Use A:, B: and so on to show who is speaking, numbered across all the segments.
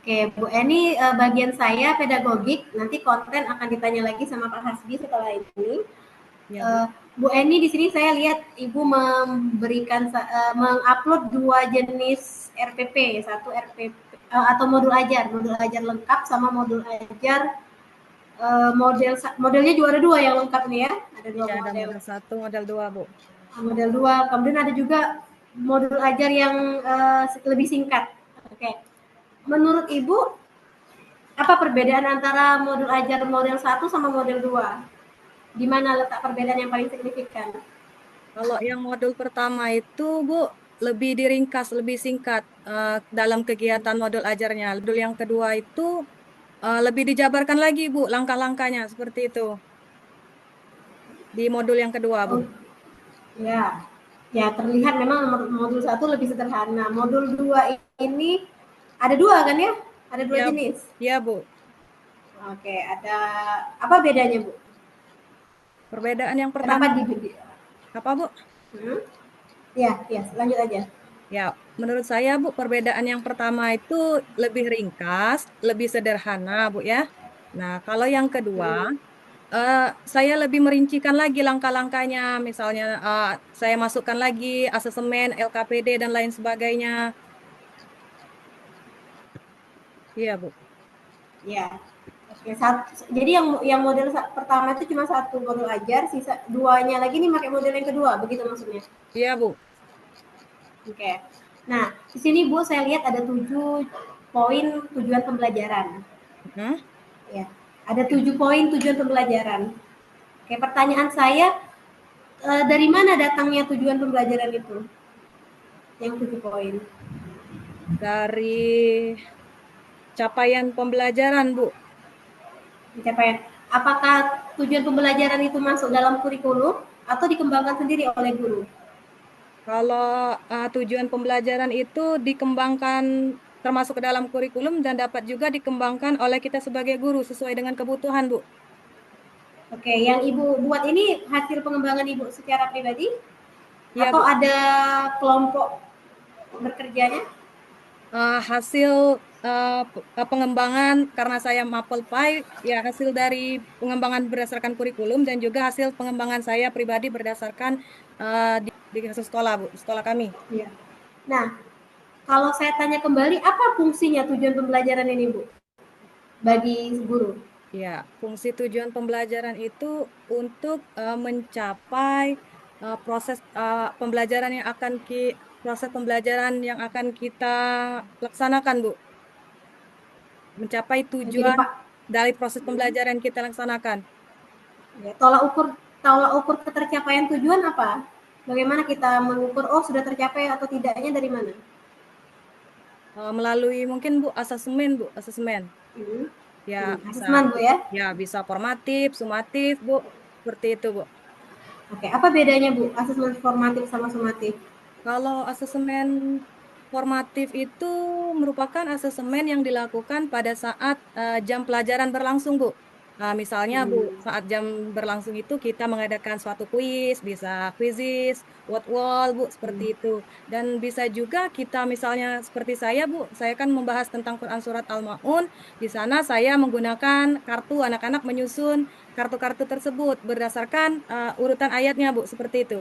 A: Oke, Bu Eni, bagian saya pedagogik, nanti konten akan ditanya lagi sama Pak Hasbi setelah ini.
B: Ya, Bu.
A: Bu Eni, di sini saya lihat Ibu memberikan mengupload 2 jenis RPP, satu RPP atau modul ajar lengkap sama modul ajar modelnya juga ada 2 yang lengkap nih ya, ada 2
B: Iya, ada
A: model.
B: model 1, model 2, Bu.
A: Model 2, kemudian ada juga modul ajar yang lebih singkat. Oke. Menurut Ibu, apa perbedaan antara modul ajar model 1 sama model 2? Di mana letak perbedaan yang paling signifikan?
B: Kalau yang modul pertama itu, Bu, lebih diringkas, lebih singkat dalam kegiatan modul ajarnya. Modul yang kedua itu lebih dijabarkan lagi, Bu, langkah-langkahnya seperti itu. Di modul yang kedua, Bu.
A: Oh, ya. Ya, terlihat memang modul 1 lebih sederhana. Modul 2 ini ada 2 kan ya? Ada 2
B: Ya,
A: jenis.
B: ya, Bu.
A: Oke, ada apa bedanya, Bu?
B: Perbedaan yang pertama,
A: Kenapa di
B: apa, Bu?
A: hmm? Ya, ya, lanjut aja.
B: Ya, menurut saya, Bu, perbedaan yang pertama itu lebih ringkas, lebih sederhana, Bu, ya. Nah, kalau yang kedua,
A: Hmm.
B: eh, saya lebih merincikan lagi langkah-langkahnya, misalnya saya masukkan lagi asesmen, LKPD, dan lain sebagainya. Iya, Bu.
A: Ya. Oke, jadi yang model pertama itu cuma satu modul ajar, sisa duanya lagi nih pakai model yang kedua, begitu maksudnya?
B: Iya, Bu.
A: Oke. Nah, di sini Bu saya lihat ada 7 poin tujuan pembelajaran.
B: Hmm?
A: Ya, ada 7 poin tujuan pembelajaran. Oke, pertanyaan saya, dari mana datangnya tujuan pembelajaran itu? Yang 7 poin.
B: Dari capaian pembelajaran, Bu.
A: Pencapaian. Apakah tujuan pembelajaran itu masuk dalam kurikulum atau dikembangkan sendiri oleh guru?
B: Kalau tujuan pembelajaran itu dikembangkan termasuk ke dalam kurikulum dan dapat juga dikembangkan oleh kita sebagai guru sesuai dengan kebutuhan, Bu.
A: Oke, yang Ibu buat ini hasil pengembangan Ibu secara pribadi
B: Iya,
A: atau
B: Bu.
A: ada kelompok bekerjanya?
B: Hasil pengembangan karena saya Mapel Pi, ya hasil dari pengembangan berdasarkan kurikulum dan juga hasil pengembangan saya pribadi berdasarkan di kasus sekolah, Bu, sekolah kami.
A: Iya. Nah, kalau saya tanya kembali, apa fungsinya tujuan pembelajaran ini, Bu, bagi guru?
B: Ya, fungsi tujuan pembelajaran itu untuk mencapai proses pembelajaran yang akan proses pembelajaran yang akan kita laksanakan, Bu. Mencapai
A: Jadi
B: tujuan
A: Pak,
B: dari proses pembelajaran yang kita laksanakan.
A: ya, tolak ukur ketercapaian tujuan apa? Bagaimana kita mengukur oh sudah tercapai atau tidaknya dari mana?
B: Melalui mungkin Bu asesmen, Bu, asesmen.
A: Hmm.
B: Ya, bisa
A: Asesmen Bu ya.
B: ya bisa formatif, sumatif, Bu. Seperti itu, Bu.
A: Oke, apa bedanya Bu asesmen formatif sama sumatif?
B: Kalau asesmen formatif itu merupakan asesmen yang dilakukan pada saat jam pelajaran berlangsung, Bu. Misalnya, Bu,
A: Hmm.
B: saat jam berlangsung itu kita mengadakan suatu kuis, bisa kuisis, word wall, Bu, seperti
A: Hmm.
B: itu. Dan bisa juga kita misalnya seperti saya, Bu, saya kan membahas tentang Quran Surat Al-Ma'un. Di sana saya menggunakan kartu, anak-anak menyusun kartu-kartu tersebut berdasarkan urutan ayatnya, Bu, seperti itu.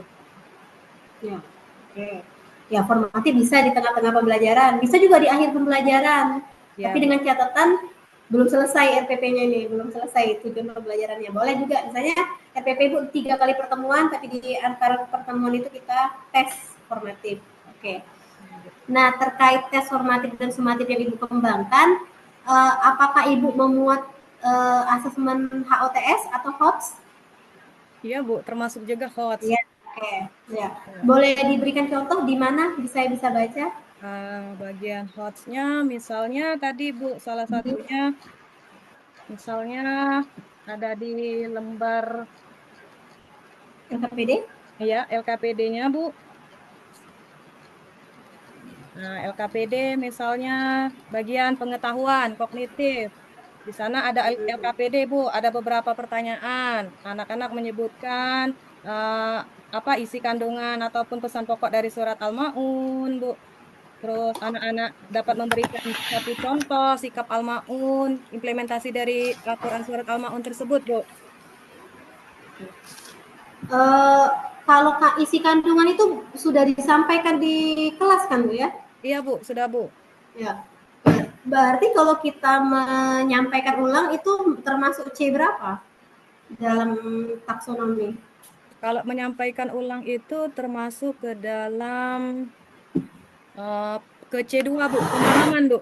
A: Ya. Oke. Ya, formatif bisa di tengah-tengah pembelajaran, bisa juga di akhir pembelajaran. Tapi
B: Ya, Bu.
A: dengan catatan belum selesai RPP-nya ini, belum selesai tujuan pembelajarannya. Boleh juga misalnya RPP Bu 3 kali pertemuan, tapi di antara pertemuan itu kita tes formatif. Oke. Nah, terkait tes formatif dan sumatif yang Ibu kembangkan, apakah Ibu memuat asesmen HOTS atau HOTS?
B: Iya, Bu, termasuk juga hots.
A: Iya, oke. Ya.
B: Ya.
A: Boleh diberikan contoh di mana saya bisa baca?
B: Bagian hotsnya, misalnya tadi, Bu, salah satunya, misalnya ada di lembar
A: LKPD?
B: ya LKPD-nya, Bu. Nah, LKPD misalnya bagian pengetahuan kognitif. Di sana ada LKPD, Bu, ada beberapa pertanyaan. Anak-anak menyebutkan apa isi kandungan ataupun pesan pokok dari surat Al-Maun, Bu. Terus anak-anak dapat memberikan satu contoh sikap Al-Maun, implementasi dari Al-Quran Surat Al-Maun tersebut, Bu.
A: Eh, kalau isi kandungan itu sudah disampaikan di kelas kan Bu ya?
B: Iya, Bu, sudah, Bu.
A: Ya. Berarti kalau kita menyampaikan ulang itu termasuk C berapa dalam taksonomi?
B: Kalau menyampaikan ulang itu termasuk ke dalam ke C2, Bu, pemahaman, Bu.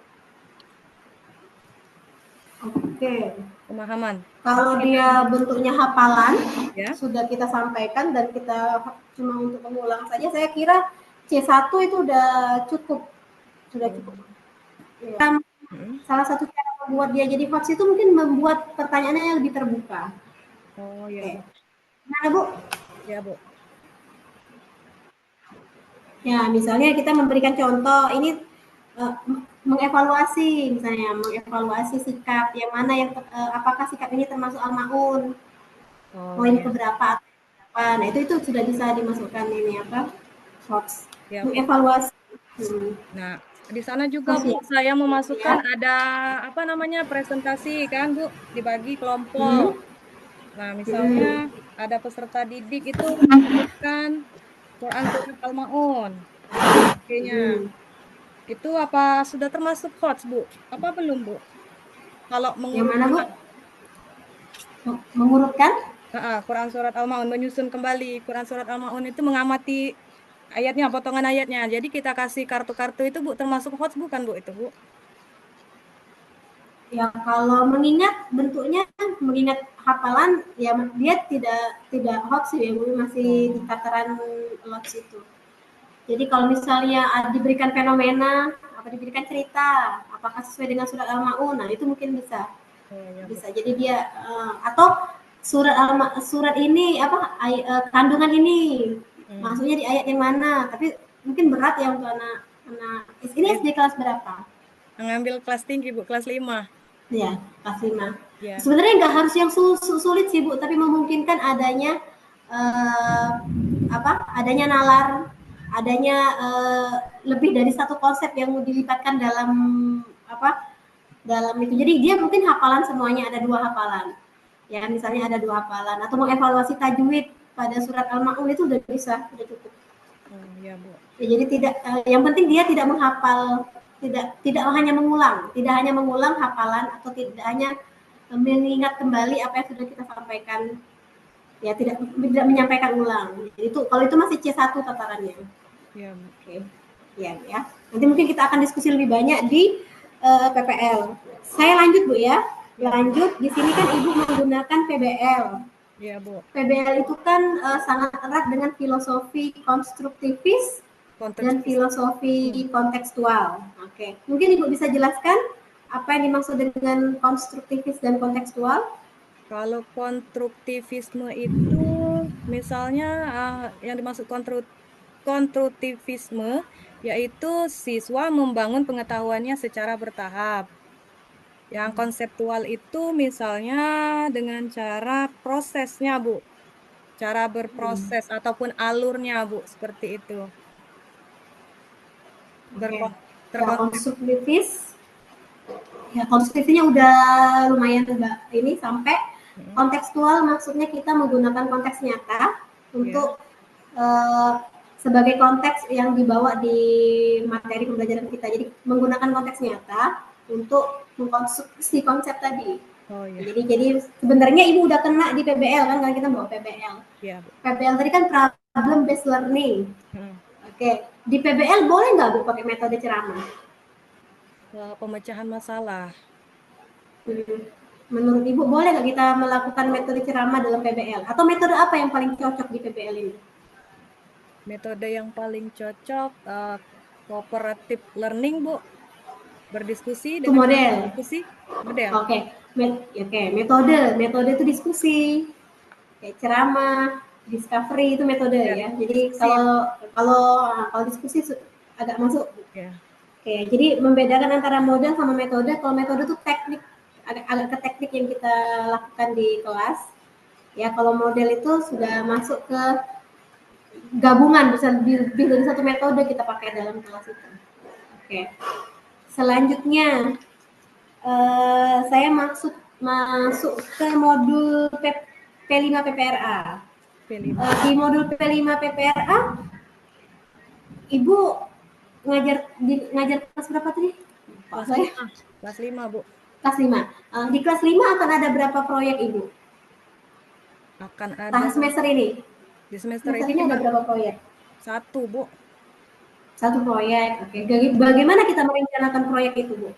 A: Oke.
B: Pemahaman.
A: Kalau dia bentuknya hafalan,
B: Ya.
A: sudah kita sampaikan dan kita cuma untuk mengulang saja, saya kira C1 itu udah cukup. Sudah cukup. Ya. Salah satu cara membuat dia jadi hoax itu mungkin membuat pertanyaannya yang lebih terbuka.
B: Oh, ya, Bu.
A: Gimana, Bu?
B: Ya, Bu.
A: Ya, misalnya kita memberikan contoh, ini mengevaluasi sikap yang mana yang apakah sikap ini termasuk al-maun, poin
B: ya.
A: keberapa atau berapa. Nah, itu sudah bisa dimasukkan ini apa? Hoax.
B: Ya, Bu.
A: Mengevaluasi.
B: Nah, di sana juga Bu, saya memasukkan ada apa namanya presentasi kan Bu, dibagi kelompok. Nah, misalnya ada peserta didik itu memasukkan Quran Surat Al-Maun. Kayaknya itu apa sudah termasuk hoax Bu? Apa belum Bu? Kalau
A: Yang mana, Bu?
B: mengurutkan
A: Mengurutkan?
B: Quran Surat Al-Maun, menyusun kembali Quran Surat Al-Maun itu mengamati ayatnya, potongan ayatnya. Jadi kita kasih kartu-kartu itu Bu, termasuk hoax bukan Bu itu Bu?
A: Ya kalau mengingat hafalan ya dia tidak hoax ya Bu, masih di tataran hoax itu. Jadi kalau misalnya diberikan fenomena apa diberikan cerita apakah sesuai dengan surat Al-Maun, nah itu mungkin bisa. Bisa. Jadi dia atau surat ini apa kandungan ini maksudnya di ayat yang mana, tapi mungkin berat ya untuk anak ini SD kelas berapa?
B: Mengambil kelas tinggi Bu, kelas 5.
A: Ya, kelas 5.
B: Ya.
A: Sebenarnya nggak harus yang sulit sih Bu, tapi memungkinkan adanya adanya nalar, adanya lebih dari satu konsep yang dilipatkan dalam dalam itu. Jadi dia mungkin hafalan semuanya, ada 2 hafalan. Ya, misalnya ada 2 hafalan atau mengevaluasi tajwid pada surat Al-Maun itu udah bisa, udah cukup.
B: Ya, Bu.
A: Ya, jadi tidak yang penting dia tidak menghafal, tidak hanya mengulang hafalan atau tidak hanya mengingat kembali apa yang sudah kita sampaikan. Ya, tidak menyampaikan ulang. Jadi itu kalau itu masih C1 tatarannya.
B: Ya,
A: Oke. Ya. Nanti mungkin kita akan diskusi lebih banyak di PPL. Saya lanjut Bu ya. Lanjut di sini kan Ibu menggunakan PBL.
B: Ya, Bu.
A: PBL itu kan sangat erat dengan filosofi konstruktivis dan filosofi kontekstual. Oke. Mungkin Ibu bisa jelaskan apa yang dimaksud dengan konstruktivis dan kontekstual?
B: Kalau konstruktivisme itu misalnya yang dimaksud konstruktivisme yaitu siswa membangun pengetahuannya secara bertahap. Yang konseptual itu misalnya dengan cara prosesnya, Bu. Cara berproses ataupun alurnya, Bu, seperti itu.
A: Konstruktivis. Ya, konstruktifnya udah lumayan Mbak. Ini sampai kontekstual maksudnya kita menggunakan konteks nyata untuk sebagai konteks yang dibawa di materi pembelajaran kita. Jadi menggunakan konteks nyata untuk mengkonstruksi konsep tadi. Jadi sebenarnya Ibu udah kena di PBL kan, karena kita bawa PBL. PBL tadi kan problem based learning. Oke, di PBL boleh nggak Bu pakai metode ceramah?
B: Pemecahan masalah.
A: Menurut Ibu boleh nggak kita melakukan metode ceramah dalam PBL? Atau metode apa yang paling cocok di PBL ini?
B: Metode yang paling cocok cooperative learning, Bu. Berdiskusi dengan diskusi model.
A: Oke. Metode itu diskusi. Kayak ceramah, discovery itu metode ya. Jadi kalau diskusi agak masuk. Oke, jadi membedakan antara model sama metode. Kalau metode itu teknik, agak ke teknik yang kita lakukan di kelas. Ya, kalau model itu sudah masuk ke gabungan, bisa lebih dari satu metode kita pakai dalam kelas itu. Oke. Selanjutnya saya masuk ke modul P5 PPRA.
B: P5.
A: Di modul P5 PPRA, Ibu ngajar kelas berapa tadi?
B: Kelas
A: Saya
B: 5. Kelas 5, Bu.
A: kelas 5. Di kelas 5 akan ada berapa proyek Ibu?
B: Akan ada
A: Semester ini.
B: di semester
A: Semester
B: ini
A: ini
B: cuma
A: ada berapa proyek?
B: 1, Bu.
A: Satu proyek. Oke. Bagaimana kita merencanakan proyek itu, Bu?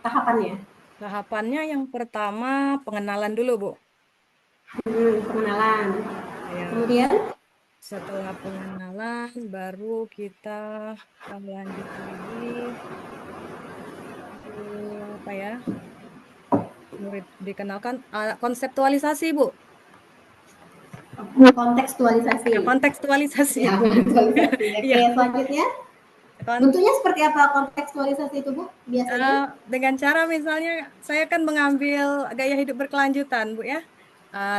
A: Tahapannya?
B: Tahapannya yang pertama pengenalan dulu, Bu.
A: Pengenalan.
B: Ya,
A: Kemudian
B: setelah pengenalan baru kita lanjut lagi apa ya? Murid dikenalkan konseptualisasi, Bu.
A: kontekstualisasi.
B: Ya, kontekstualisasi.
A: Ya, kontekstualisasi. Oke,
B: Iya,
A: selanjutnya
B: kon
A: bentuknya seperti apa kontekstualisasi itu, Bu? Biasanya?
B: dengan cara misalnya saya kan mengambil gaya hidup berkelanjutan, Bu ya.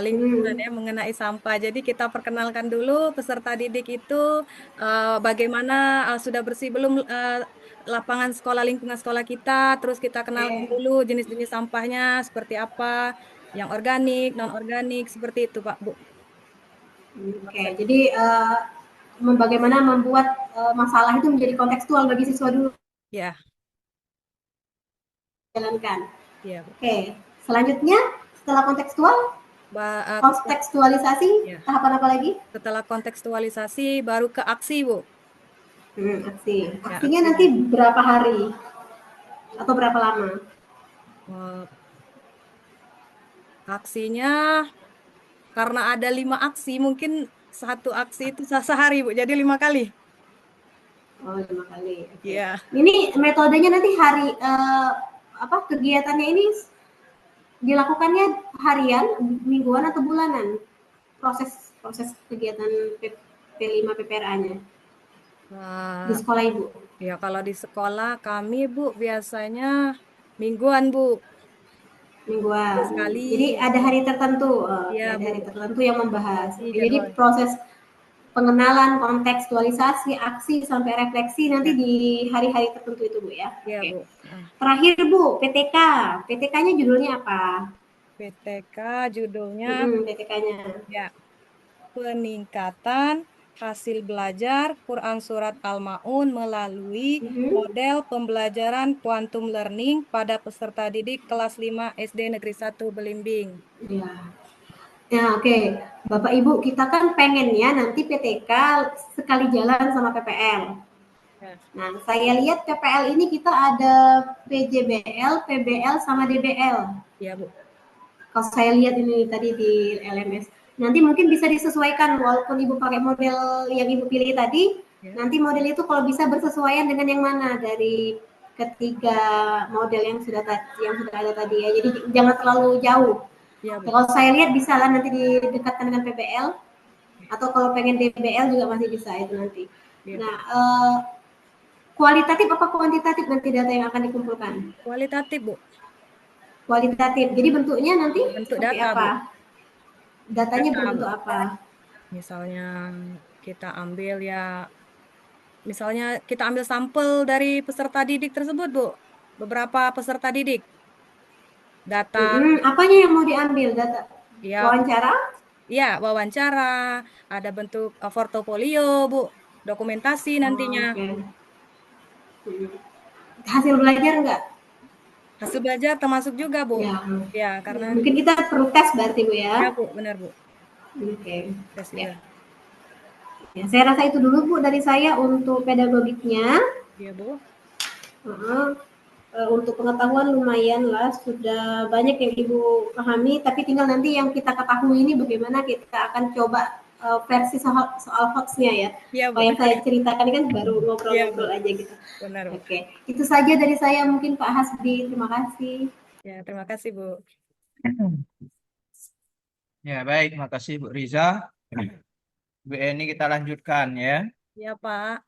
B: Lingkungan ya mengenai sampah. Jadi kita perkenalkan dulu peserta didik itu bagaimana sudah bersih belum lapangan sekolah lingkungan sekolah kita. Terus kita kenalkan
A: Oke.
B: dulu jenis-jenis sampahnya seperti apa, yang organik, non organik seperti itu, Pak, Bu.
A: Oke, jadi bagaimana membuat masalah itu menjadi kontekstual bagi siswa dulu
B: Ya,
A: jalankan.
B: ya, Bu.
A: Oke, selanjutnya setelah kontekstualisasi,
B: Ya.
A: tahapan apa lagi?
B: Setelah kontekstualisasi baru ke aksi, Bu.
A: Aksi.
B: Ya,
A: Aksinya nanti
B: aksinya.
A: berapa hari atau berapa lama?
B: Eh, Aksinya karena ada 5 aksi, mungkin satu aksi itu sehari, Bu. Jadi 5 kali.
A: Oh, 5 kali. Oke.
B: Iya.
A: Ini metodenya nanti kegiatannya ini dilakukannya harian, mingguan atau bulanan? Proses proses kegiatan P5 PPRA-nya di
B: Nah,
A: sekolah Ibu.
B: ya kalau di sekolah kami, Bu, biasanya mingguan, Bu.
A: Mingguan.
B: Sekali.
A: Jadi ada hari tertentu,
B: Iya,
A: ada hari
B: Bu.
A: tertentu yang membahas.
B: Ini
A: Oke, jadi
B: jadwal.
A: proses pengenalan, kontekstualisasi, aksi sampai refleksi nanti
B: Ya,
A: di hari-hari tertentu itu, Bu ya.
B: iya,
A: Oke.
B: Bu. Nah,
A: Terakhir, Bu, PTK. PTK-nya judulnya apa?
B: PTK judulnya
A: PTK-nya.
B: ya peningkatan hasil belajar Quran Surat Al-Ma'un melalui model pembelajaran quantum learning pada peserta didik kelas 5 SD Negeri 1 Belimbing.
A: Ya. Ya, oke. Bapak Ibu, kita kan pengennya nanti PTK sekali jalan sama PPL.
B: Ya,
A: Nah, saya lihat PPL ini kita ada PJBL, PBL, sama DBL.
B: ya, Bu.
A: Kalau saya lihat ini tadi di LMS. Nanti mungkin bisa disesuaikan walaupun Ibu pakai model yang Ibu pilih tadi,
B: Ya,
A: nanti model itu kalau bisa bersesuaian dengan yang mana dari ketiga model yang sudah ada tadi ya. Jadi jangan terlalu jauh.
B: ya, Bu.
A: Kalau saya lihat bisa lah nanti didekatkan dengan PBL atau kalau pengen DBL juga masih bisa itu nanti.
B: Ya, Bu.
A: Nah, kualitatif apa kuantitatif nanti data yang akan dikumpulkan?
B: Kualitatif, Bu.
A: Kualitatif. Jadi bentuknya nanti
B: Bentuk
A: seperti
B: data, Bu.
A: apa? Datanya
B: Data, Bu.
A: berbentuk apa?
B: Misalnya kita ambil ya, misalnya kita ambil sampel dari peserta didik tersebut, Bu. Beberapa peserta didik. Data,
A: Apanya yang mau diambil data?
B: ya,
A: Wawancara?
B: ya wawancara, ada bentuk portofolio, Bu. Dokumentasi nantinya.
A: Oke. Hasil belajar enggak?
B: Hasil belajar termasuk juga, Bu.
A: Ya.
B: Ya, karena,
A: Mungkin kita perlu tes berarti Bu ya.
B: ya, Bu, benar, Bu.
A: Oke.
B: Tes
A: Ya.
B: juga.
A: Ya, saya rasa itu dulu Bu dari saya untuk pedagogiknya.
B: Ya, Bu.
A: Untuk pengetahuan lumayan lah, sudah banyak yang Ibu pahami, tapi tinggal nanti yang kita ketahui ini bagaimana kita akan coba versi soal hoax-nya ya.
B: Ya, Bu.
A: Kalau yang saya ceritakan ini kan baru
B: Ya, Bu.
A: ngobrol-ngobrol aja gitu.
B: Benar, Bu.
A: Oke, itu saja dari saya mungkin Pak Hasbi. Terima kasih.
B: Ya, terima kasih, Bu.
C: Ya, baik. Makasih Bu Riza. Bu Eni kita lanjutkan ya.
B: Ya, Pak.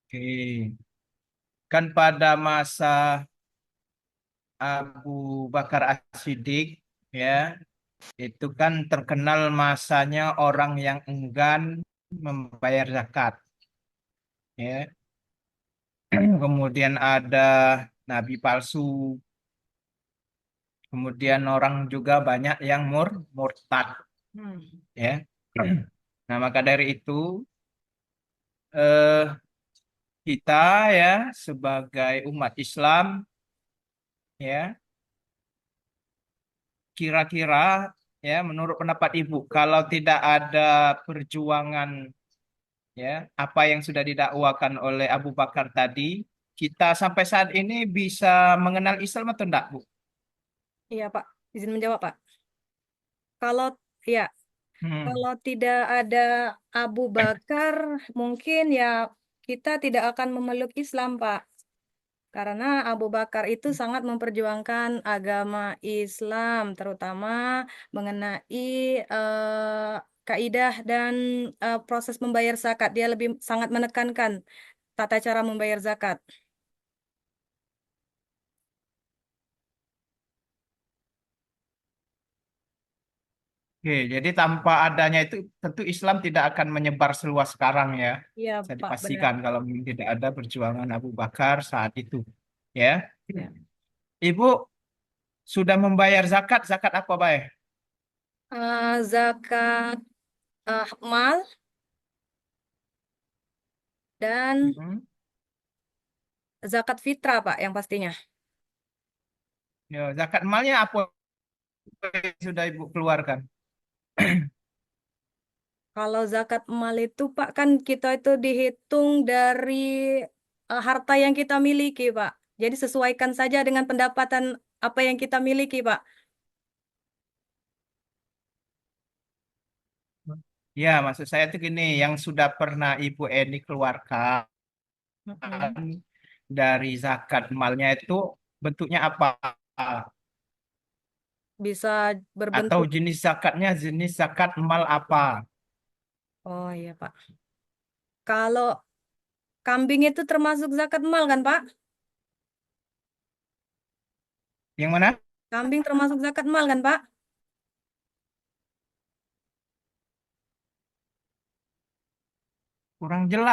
C: Oke. Kan pada masa Abu Bakar As-Siddiq ya, itu kan terkenal masanya orang yang enggan membayar zakat. Ya. kemudian ada nabi palsu, kemudian orang juga banyak yang murtad,
B: Hmm.
C: ya. Nah, maka dari itu eh, kita ya sebagai umat Islam ya kira-kira ya menurut pendapat Ibu kalau tidak ada perjuangan ya apa yang sudah didakwakan oleh Abu Bakar tadi, kita sampai saat ini bisa mengenal Islam atau enggak, Bu?
B: Iya, Pak. Izin menjawab, Pak. Kalau ya,
C: Hmm.
B: kalau tidak ada Abu Bakar, mungkin ya kita tidak akan memeluk Islam, Pak. Karena Abu Bakar itu sangat memperjuangkan agama Islam, terutama mengenai kaidah dan proses membayar zakat. Dia lebih sangat menekankan tata cara membayar zakat.
C: Oke, jadi tanpa adanya itu tentu Islam tidak akan menyebar seluas sekarang ya.
B: Iya,
C: Bisa
B: Pak, benar.
C: dipastikan kalau tidak ada perjuangan Abu Bakar saat itu. Ya.
B: Ya.
C: Ibu sudah membayar zakat, zakat apa baik?
B: Zakat mal dan
C: Hmm.
B: zakat fitrah, Pak, yang pastinya.
C: Ya, zakat malnya apa yang sudah Ibu keluarkan?
B: Kalau zakat mal itu, Pak, kan kita itu dihitung dari harta yang kita miliki, Pak. Jadi sesuaikan saja dengan pendapatan apa yang kita miliki, Pak.
C: Ya, maksud saya itu gini, yang sudah pernah Ibu Eni keluarkan
B: Mm-mm.
C: dari zakat malnya itu bentuknya apa?
B: Bisa
C: Atau
B: berbentuk.
C: jenis zakatnya jenis zakat mal apa?
B: Oh iya, Pak. Kalau kambing itu termasuk zakat mal kan, Pak?
C: Yang mana?
B: Kambing termasuk zakat mal kan, Pak?
C: Kurang jelas.